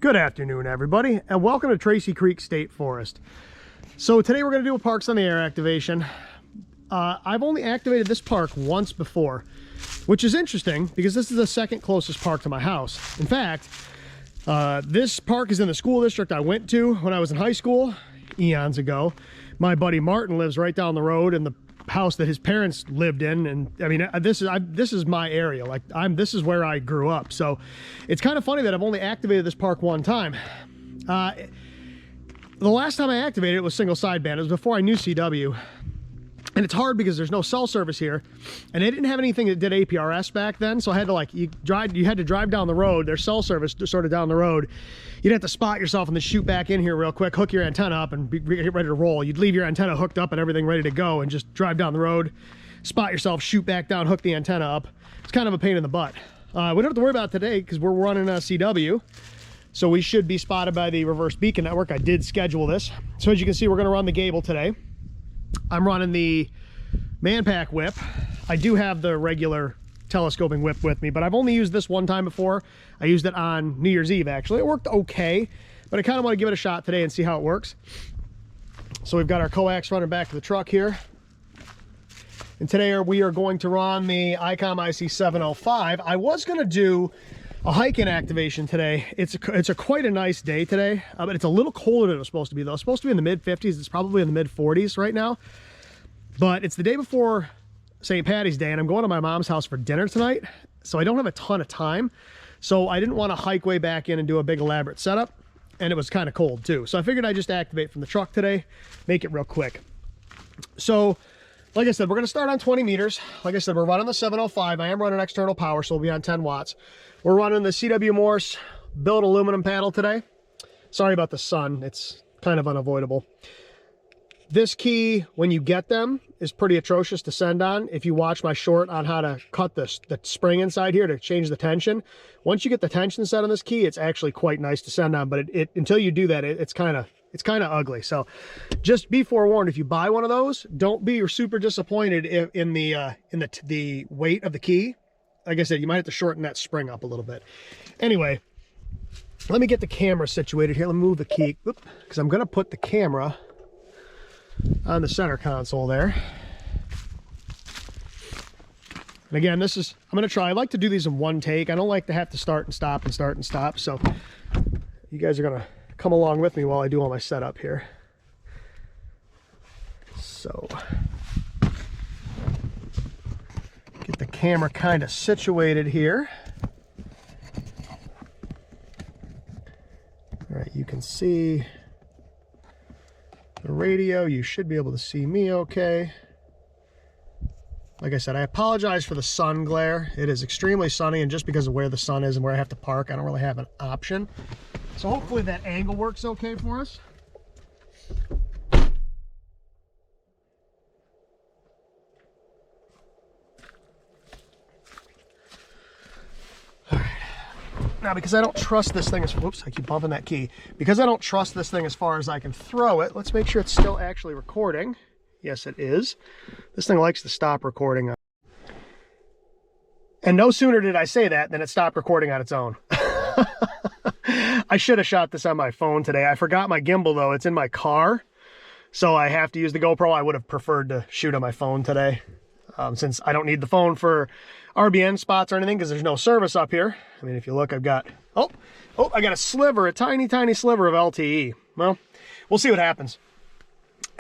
Good afternoon, everybody, and welcome to Tracy Creek State Forest. So today we're going to do a Parks on the Air activation. I've only activated this park once before, which is interesting because this is the second closest park to my house. In fact, this park is in the school district I went to when I was in high school, eons ago. My buddy Martin lives right down the road in the house that his parents lived in, and I mean, this is my area. Like, this is where I grew up. So it's kind of funny that I've only activated this park one time. The last time I activated it was single sideband. It was before I knew CW, and it's hard because there's no cell service here, and they didn't have anything that did APRS back then. So I had to, like, you had to drive down the road. There's cell service sort of down the road. You'd have to spot yourself and then shoot back in here real quick, hook your antenna up, and get ready to roll. You'd leave your antenna hooked up and everything ready to go, and just drive down the road, spot yourself, shoot back down, hook the antenna up. It's kind of a pain in the butt. We don't have to worry about it today because we're running a CW, so we should be spotted by the reverse beacon network. I did schedule this. So as you can see, we're going to run the Gabil today. I'm running the Manpack whip. I do have the regular telescoping whip with me, but I've only used this one time before. I used it on New Year's Eve, actually. It worked okay, but I kind of want to give it a shot today and see how it works. So we've got our coax running back to the truck here. And today we are going to run the ICOM IC-705. I was going to do a hike-in activation today. It's quite a nice day today, but it's a little colder than it was supposed to be, though. It's supposed to be in the mid-50s. It's probably in the mid-40s right now. But it's the day before St. Patty's Day, and I'm going to my mom's house for dinner tonight, so I don't have a ton of time. So I didn't want to hike way back in and do a big elaborate setup, and it was kind of cold too. So I figured I'd just activate from the truck today, make it real quick. So like I said, we're going to start on 20 meters. Like I said, we're running the 705. I am running external power, so we'll be on 10 watts. We're running the CW Morse billet aluminum paddle today. Sorry about the sun. It's kind of unavoidable. This key, when you get them, is pretty atrocious to send on. If you watch my short on how to cut the spring inside here to change the tension, once you get the tension set on this key, it's actually quite nice to send on. But until you do that, it's kind of ugly. So just be forewarned, if you buy one of those, don't be super disappointed in the weight of the key. Like I said, you might have to shorten that spring up a little bit. Anyway, let me get the camera situated here. Let me move the key, because I'm going to put the camera on the center console there. And again, I'm going to try. I like to do these in one take. I don't like to have to start and stop and start and stop. So you guys are going to come along with me while I do all my setup here. So get the camera kind of situated here. All right, you can see the radio. You should be able to see me okay. Like I said, I apologize for the sun glare. It is extremely sunny, and just because of where the sun is and where I have to park, I don't really have an option. So hopefully that angle works okay for us. All right. Now, because I don't trust this thing as, whoops, I keep bumping that key. Because I don't trust this thing as far as I can throw it, let's make sure it's still actually recording. Yes, it is. This thing likes to stop recording. And no sooner did I say that than it stopped recording on its own. I should have shot this on my phone today. I forgot my gimbal, though. It's in my car, so I have to use the GoPro. I would have preferred to shoot on my phone today, since I don't need the phone for RBN spots or anything, because there's no service up here. I mean, if you look, I've got, oh, I got a tiny, tiny sliver of LTE. Well, we'll see what happens.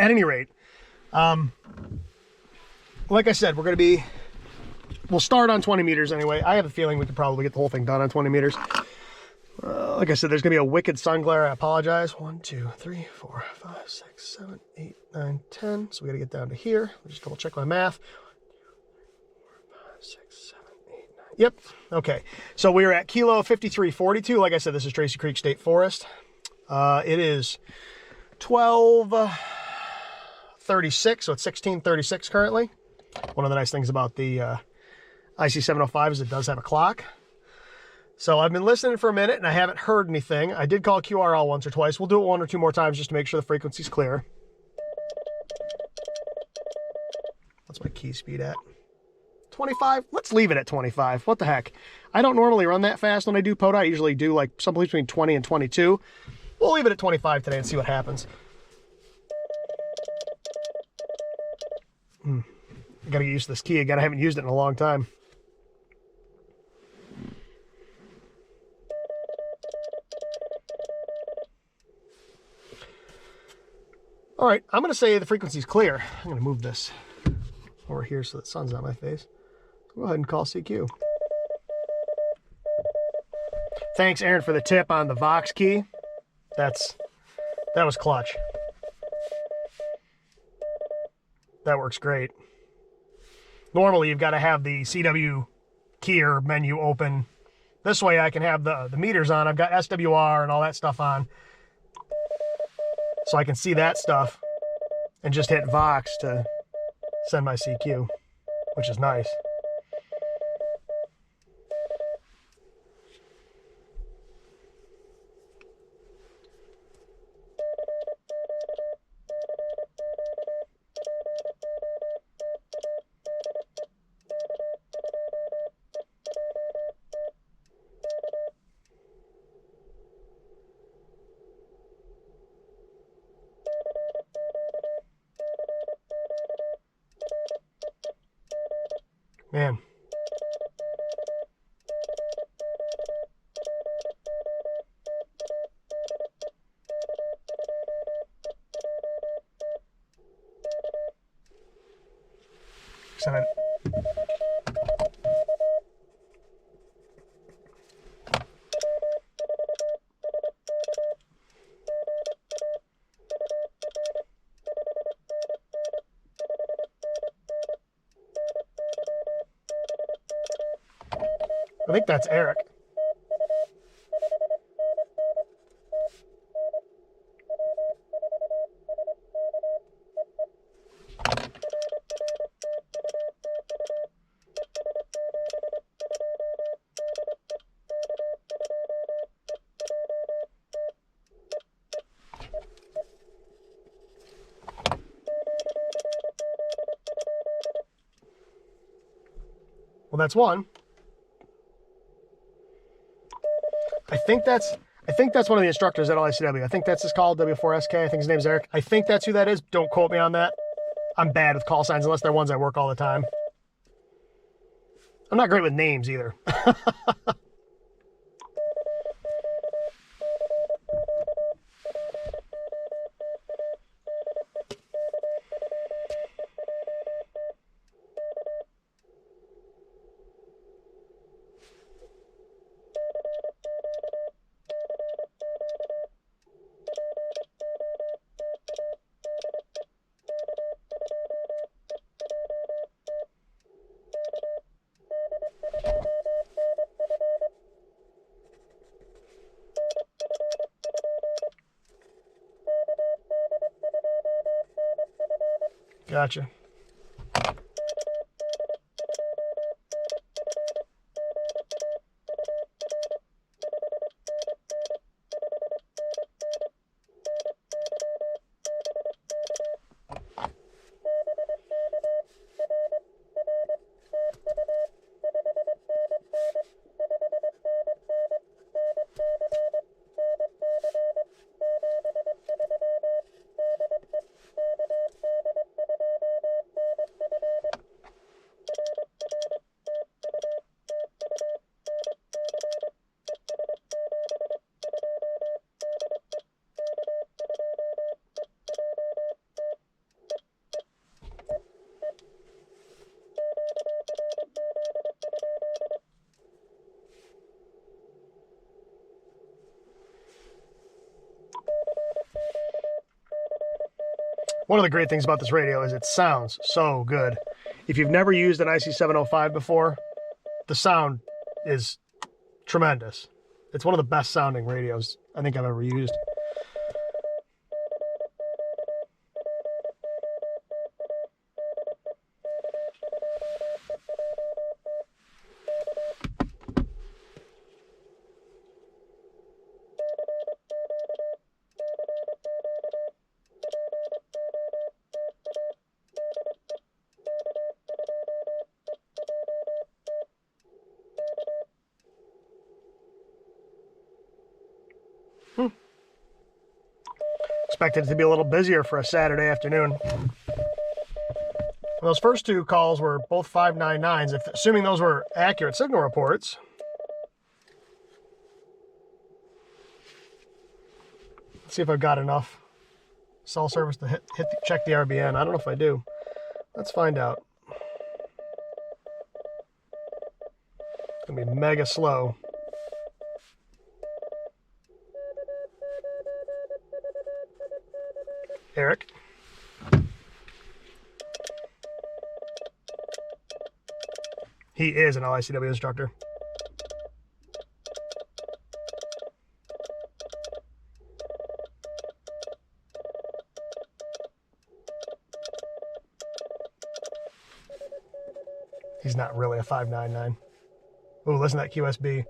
At any rate, like I said, we'll start on 20 meters anyway. I have a feeling we could probably get the whole thing done on 20 meters. Like I said, there's gonna be a wicked sun glare. I apologize. 1, 2, 3, 4, 5, 6, 7, 8, 9, 10. So we gotta get down to here. I'll just double check my math. 1, 2, 3, 4, 5, 6, 7, 8, 9. Yep. Okay. So we're at kilo 5342. Like I said, this is Tracy Creek State Forest. It is 12:36, so it's 16:36 currently. One of the nice things about the IC-705 is it does have a clock. So I've been listening for a minute and I haven't heard anything. I did call QRL once or twice. We'll do it 1 or 2 more times just to make sure the frequency's clear. What's my key speed at? 25? Let's leave it at 25. What the heck? I don't normally run that fast when I do POTA. I usually do like something between 20 and 22. We'll leave it at 25 today and see what happens. I gotta get used to this key again. I haven't used it in a long time. All right, I'm gonna say the frequency's clear. I'm gonna move this over here so the sun's not my face. Go ahead and call CQ. Thanks, Aaron, for the tip on the Vox key. That was clutch. That works great. Normally, you've got to have the CW key or menu open. This way, I can have the meters on. I've got SWR and all that stuff on, so I can see that stuff and just hit Vox to send my CQ, which is nice. Man. Excited. I think that's Eric. Well, that's one. I think that's one of the instructors at LICW. I think that's his call, W4SK. I think his name's Eric. I think that's who that is. Don't quote me on that. I'm bad with call signs unless they're ones I work all the time. I'm not great with names either. Gotcha. One of the great things about this radio is it sounds so good. If you've never used an IC-705 before, the sound is tremendous. It's one of the best sounding radios I think I've ever used. Expected it to be a little busier for a Saturday afternoon. Those first two calls were both 599s, assuming those were accurate signal reports. Let's see if I've got enough cell service to check the RBN. I don't know if I do. Let's find out. It's gonna be mega slow. Eric. He is an LICW instructor. He's not really a 599. Ooh, listen to that QSB.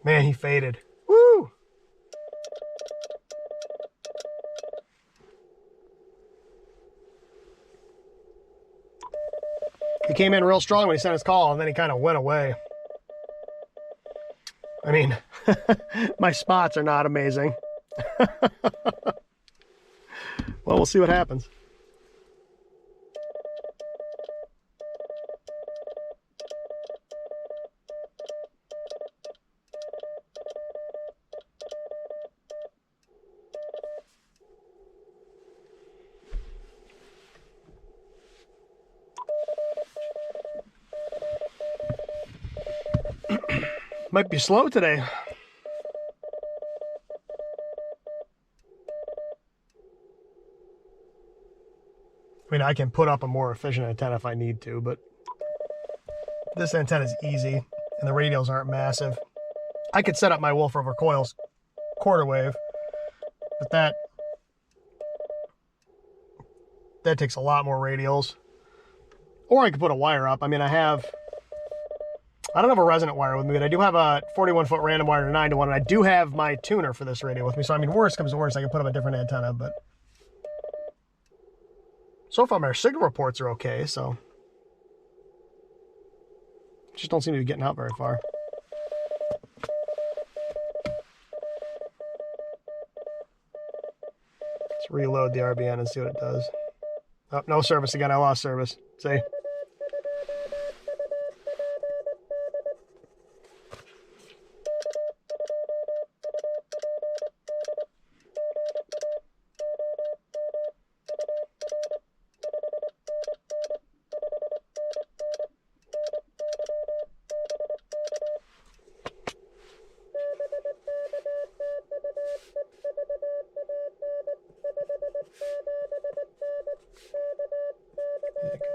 Man, he faded. Woo! He came in real strong when he sent his call, and then he kind of went away. I mean, my spots are not amazing. Well, we'll see what happens. Might be slow today. I mean, I can put up a more efficient antenna if I need to, but this antenna is easy and the radials aren't massive. I could set up my Wolf over coils quarter wave, but that takes a lot more radials. Or I could put a wire up. I mean, I don't have a resonant wire with me, but I do have a 41-foot random wire to 9-to-1, and I do have my tuner for this radio with me. So, I mean, worst comes to worst, I can put up a different antenna, but so far my signal reports are okay, so just don't seem to be getting out very far. Let's reload the RBN and see what it does. Oh, no service again. I lost service. See?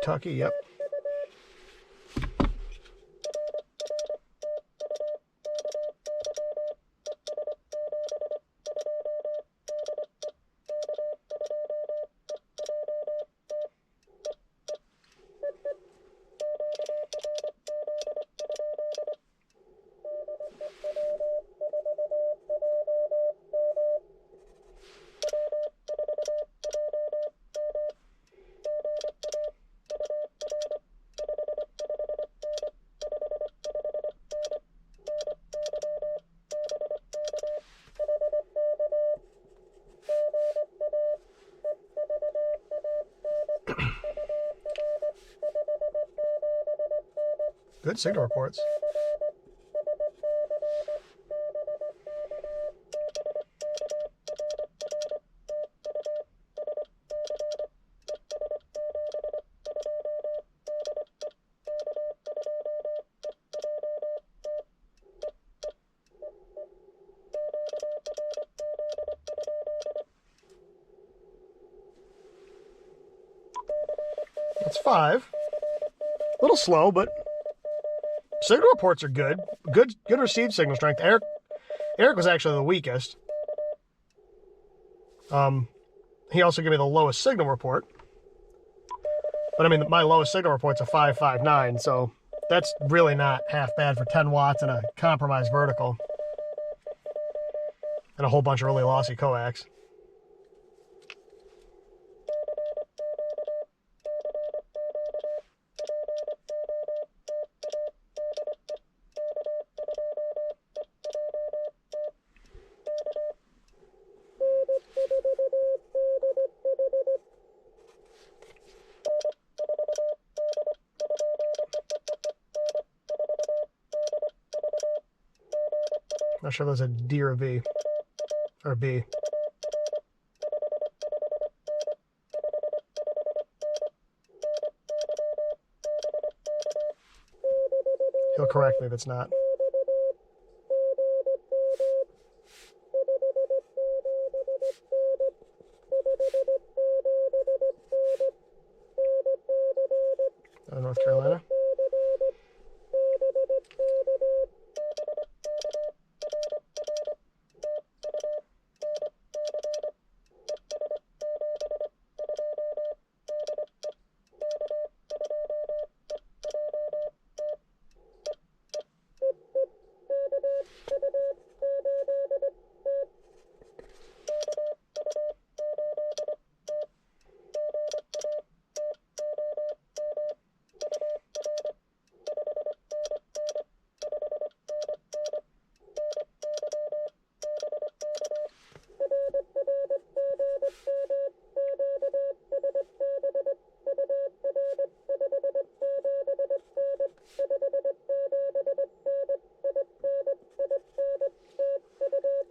Kentucky, yep. Good signal reports. That's 5. A little slow, but signal reports are good. Good received signal strength. Eric was actually the weakest. He also gave me the lowest signal report. But I mean, my lowest signal report's a 559, so That's really not half bad for 10 watts and a compromised vertical. And a whole bunch of really lossy coax. Not sure if that's a D or a V. Or a B. He'll correct me if it's not. North Carolina.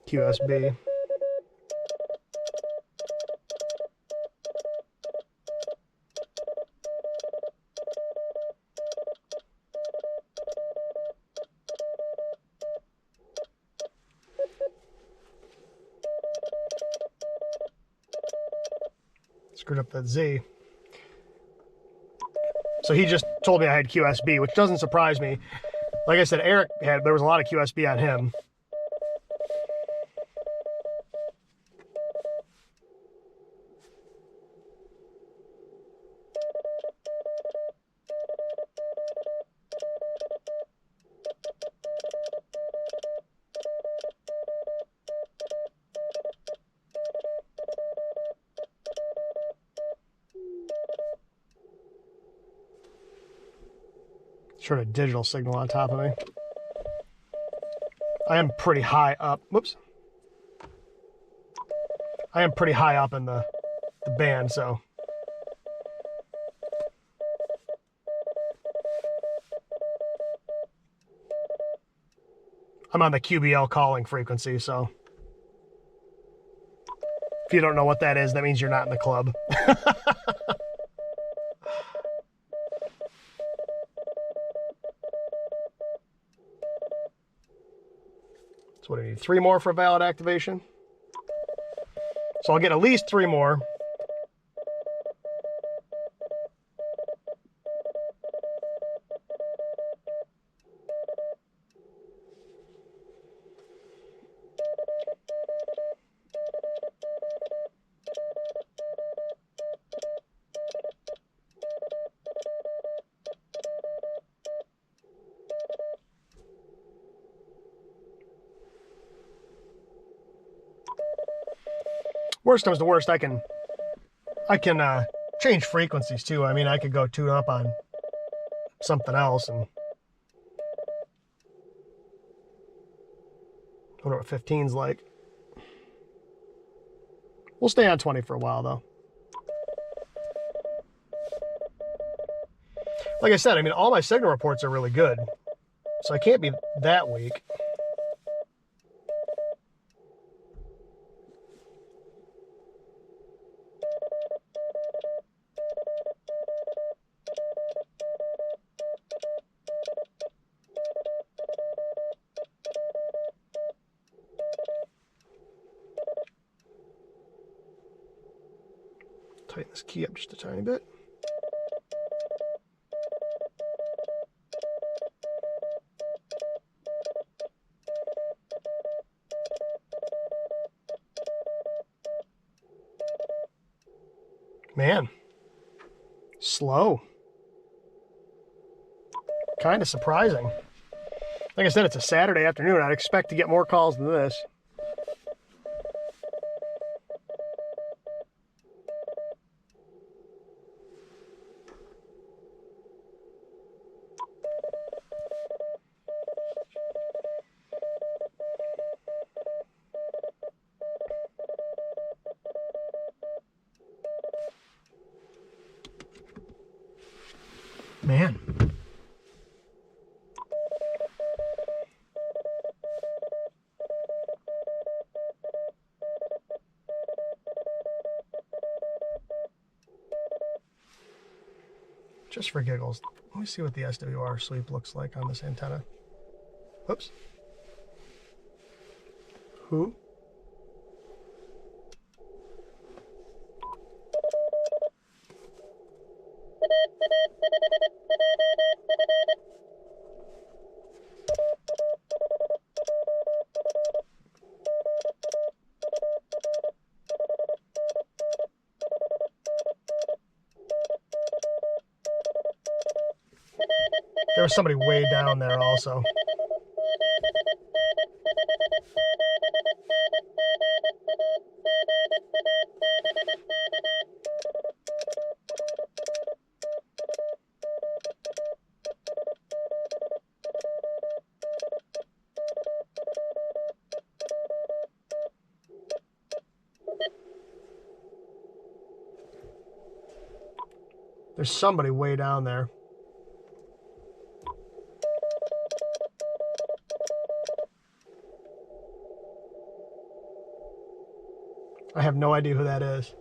QSB. Screwed up that Z. So he just told me I had QSB, which doesn't surprise me. Like I said, Eric there was a lot of QSB on him. Sort of digital signal on top of me. I am pretty high up. Whoops. I am pretty high up in the band, so. I'm on the QBL calling frequency, so. If you don't know what that is, that means you're not in the club. What do I need? 3 more for valid activation. So I'll get at least 3 more. Worst comes to worst, I can change frequencies too. I mean, I could go tune up on something else and I wonder what 15's like. We'll stay on 20 for a while though. Like I said, I mean, all my signal reports are really good, so I can't be that weak. Tighten this key up just a tiny bit. Man, slow. Kind of surprising. Like I said, it's a Saturday afternoon. I'd expect to get more calls than this. Man. Just for giggles, let me see what the SWR sweep looks like on this antenna. Oops. Who? There was somebody way down there also. There's somebody way down there. I have no idea who that is.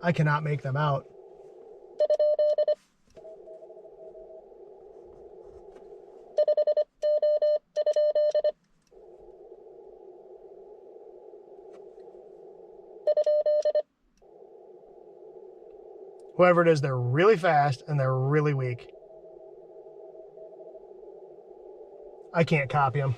I cannot make them out. Whoever it is, they're really fast and they're really weak. I can't copy them.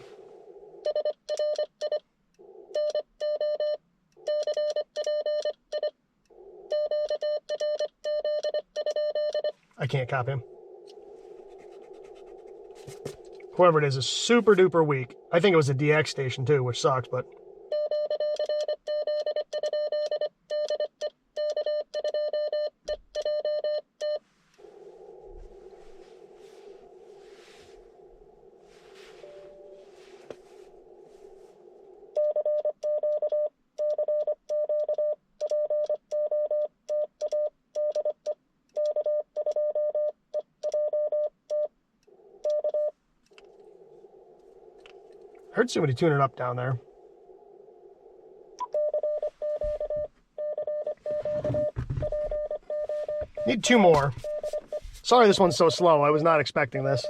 I can't copy him. Whoever it is super duper weak. I think it was a DX station too, which sucks, but... Heard somebody tune it up down there. Need two more. Sorry this one's so slow. I was not expecting this.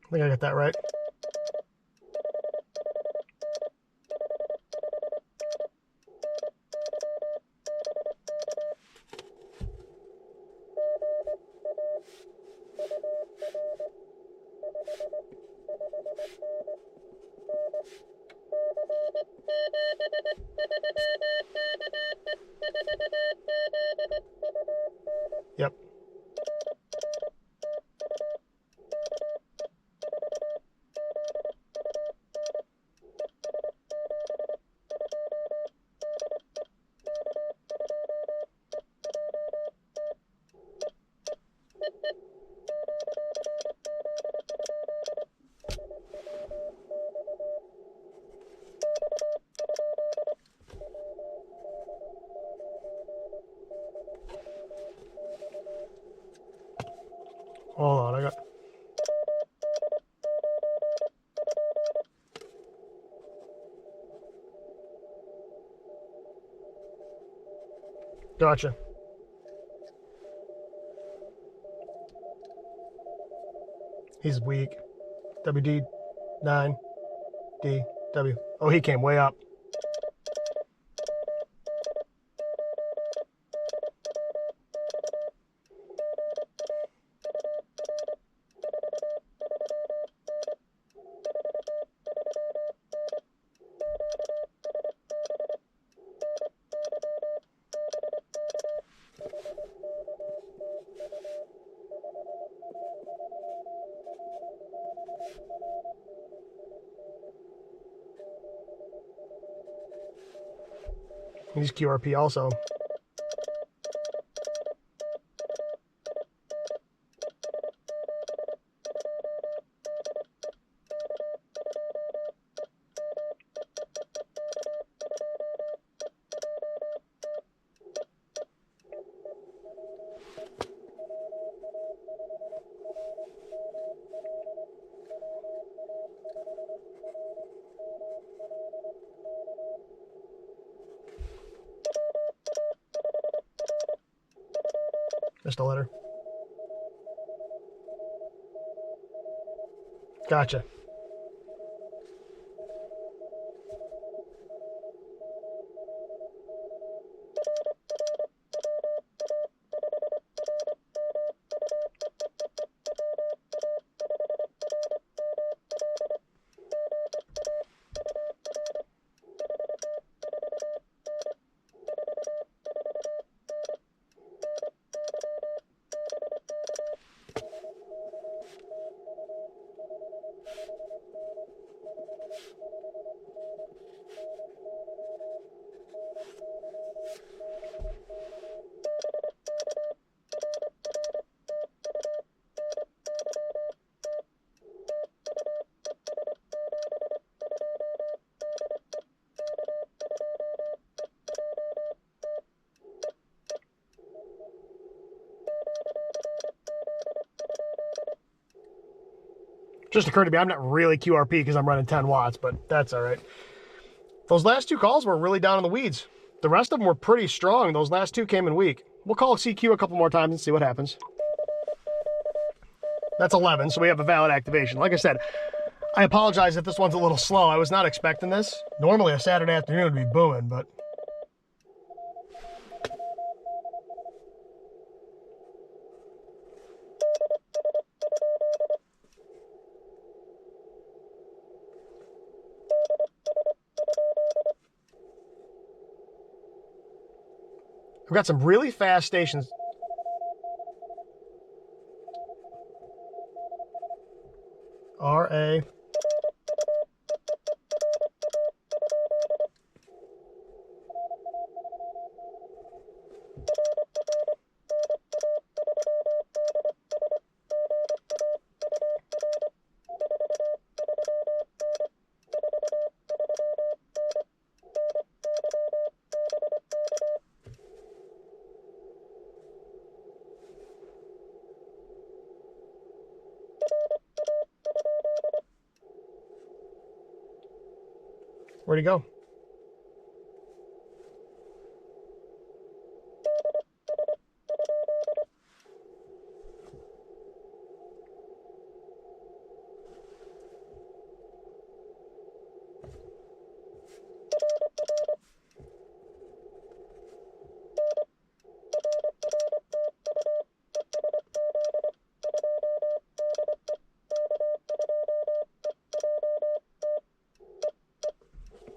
I think I got that right. Yep. Hold on, I got... Gotcha. He's weak. WD 9 DW. Oh, he came way up. He's QRP also. Just a letter. Gotcha. Just occurred to me, I'm not really QRP because I'm running 10 watts, but that's all right. Those last two calls were really down in the weeds. The rest of them were pretty strong. Those last two came in weak. We'll call CQ a couple more times and see what happens. That's 11, so we have a valid activation. Like I said, I apologize if this one's a little slow. I was not expecting this. Normally a Saturday afternoon would be booming, but... We've got some really fast stations. RA. Where'd he go?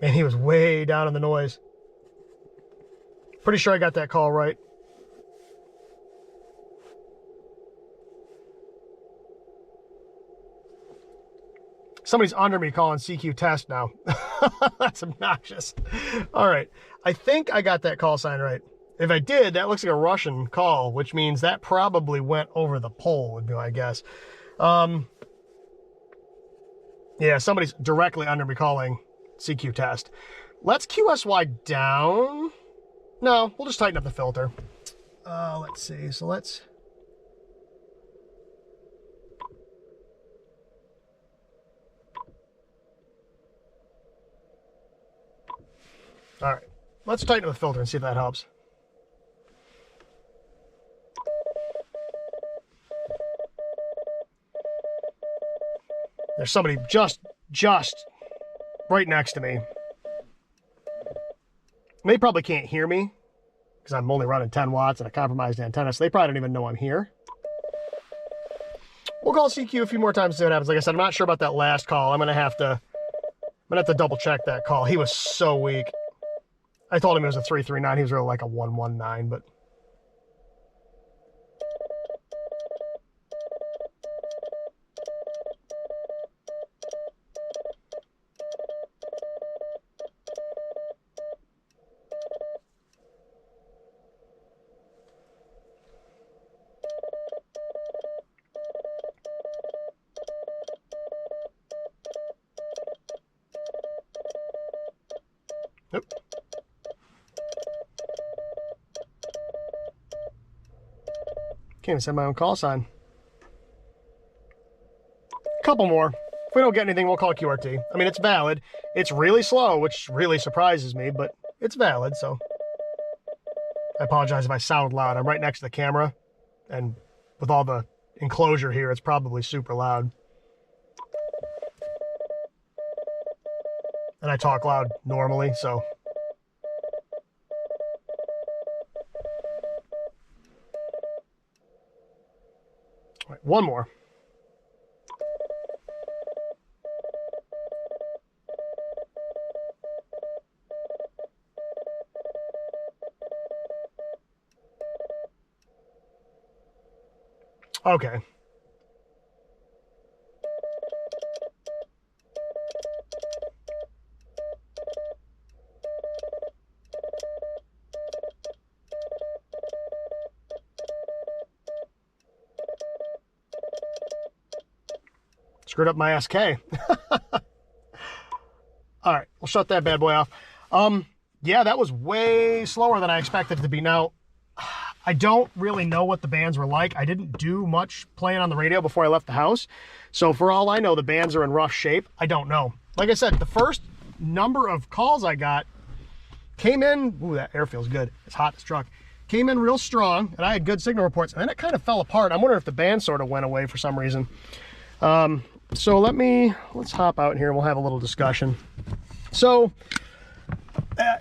Man, he was way down in the noise. Pretty sure I got that call right. Somebody's under me calling CQ test now. That's obnoxious. All right. I think I got that call sign right. If I did, that looks like a Russian call, which means that probably went over the pole, would be my guess. Yeah, somebody's directly under me calling CQ test. Let's QSY down. No, we'll just tighten up the filter. Let's see. So let's... All right. Let's tighten up the filter and see if that helps. There's somebody just right next to me. They probably can't hear me because I'm only running 10 watts and a compromised antenna, so they probably don't even know I'm here. We'll call CQ a few more times and see what happens. Like I said, I'm not sure about that last call. I'm gonna have to double check that call. He was so weak. I told him it was a 339. He was really like a 119, but... Can't even send my own call sign. Couple more. If we don't get anything, we'll call QRT. I mean, it's valid. It's really slow, which really surprises me, but it's valid, so. I apologize if I sound loud. I'm right next to the camera, and with all the enclosure here, it's probably super loud. And I talk loud normally, so. All right, one more. Okay. Screwed up my SK. All right, we'll shut that bad boy off. Yeah, that was way slower than I expected it to be. Now, I don't really know what the bands were like. I didn't do much playing on the radio before I left the house. So for all I know, the bands are in rough shape. I don't know. Like I said, the first number of calls I got came in, ooh, that air feels good. It's hot, this truck. Came in real strong, and I had good signal reports, and then it kind of fell apart. I'm wondering if the band sort of went away for some reason. So let's hop out here and we'll have a little discussion. So,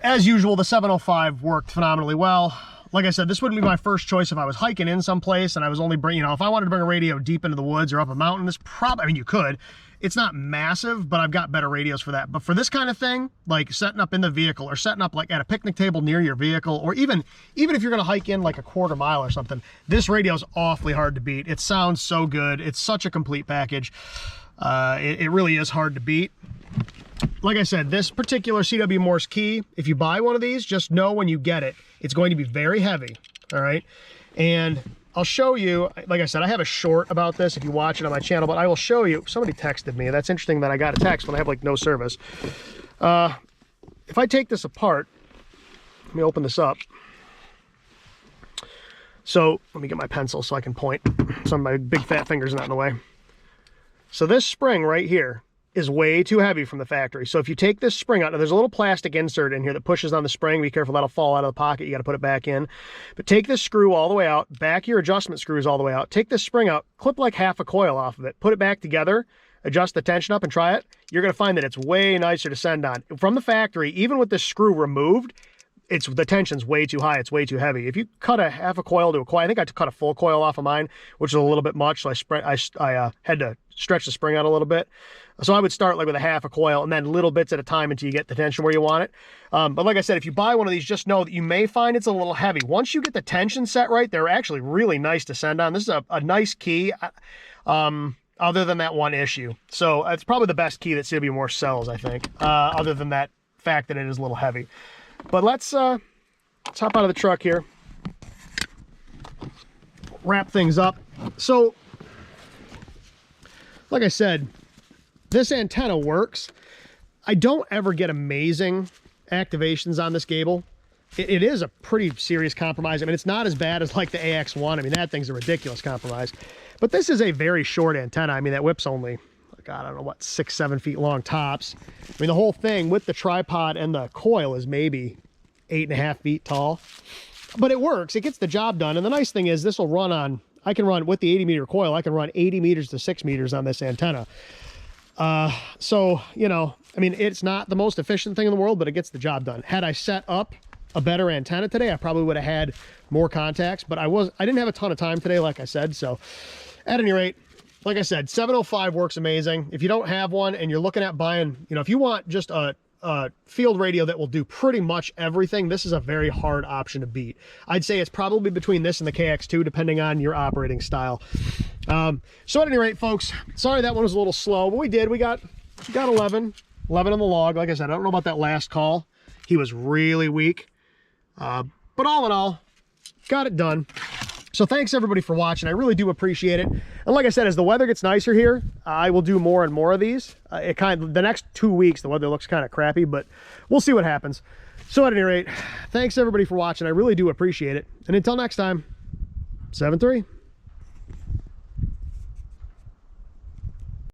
as usual, the 705 worked phenomenally well. Like I said, this wouldn't be my first choice if I was hiking in someplace and I was only bringing, if I wanted to bring a radio deep into the woods or up a mountain, this probably, I mean, you could. It's not massive, but I've got better radios for that. But for this kind of thing, like setting up in the vehicle or setting up like at a picnic table near your vehicle, or even if you're gonna hike in like a quarter mile or something, this radio is awfully hard to beat. It sounds so good. It's such a complete package. It really is hard to beat. Like I said, this particular CW Morse key, if you buy one of these, just know when you get it, it's going to be very heavy, all right? And I'll show you, like I said, I have a short about this if you watch it on my channel, but I will show you. Somebody texted me. That's interesting that I got a text when I have like no service. If I take this apart, let me open this up. So let me get my pencil so I can point. Some of my big fat fingers are not in the way. So this spring right here is way too heavy from the factory. So if you take this spring out, now there's a little plastic insert in here that pushes on the spring. Be careful, that'll fall out of the pocket. You got to put it back in. But take this screw all the way out, back your adjustment screws all the way out. Take this spring out, clip like half a coil off of it, put it back together, adjust the tension up and try it. You're going to find that it's way nicer to send on. From the factory, even with this screw removed, the tension's way too high. It's way too heavy. If you cut a half a coil to a coil, I think I cut a full coil off of mine, which is a little bit much. So I had to stretch the spring out a little bit. So I would start like with a half a coil and then little bits at a time until you get the tension where you want it. But like I said, if you buy one of these, just know that you may find it's a little heavy. Once you get the tension set right, they're actually really nice to send on. This is a nice key, other than that one issue. So it's probably the best key that CW Morse sells, I think, other than that fact that it is a little heavy. But let's hop out of the truck here, wrap things up. So, like I said, this antenna works. I don't ever get amazing activations on this Gabil. It is a pretty serious compromise. I mean, it's not as bad as like the AX1. I mean, that thing's a ridiculous compromise. But this is a very short antenna. I mean, that whip's only, God, I don't know what, 6-7 feet long tops. I mean, the whole thing with the tripod and the coil is maybe 8.5 feet tall, but it works. It gets the job done. And the nice thing is this will run on, I can run with the 80 meter coil. I can run 80 meters to 6 meters on this antenna. So, I mean, it's not the most efficient thing in the world, but it gets the job done. Had I set up a better antenna today, I probably would have had more contacts, but I didn't have a ton of time today, like I said. So at any rate, like I said, 705 works amazing. If you don't have one and you're looking at buying, if you want just a field radio that will do pretty much everything, this is a very hard option to beat. I'd say it's probably between this and the KX2, depending on your operating style. So at any rate, folks, sorry that one was a little slow, but we got 11 on the log. Like I said, I don't know about that last call. He was really weak. But all in all, got it done. So thanks everybody for watching. I really do appreciate it. And like I said, as the weather gets nicer here, I will do more and more of these. The next 2 weeks, the weather looks kind of crappy, but we'll see what happens. So at any rate, thanks everybody for watching. I really do appreciate it. And until next time, 7-3.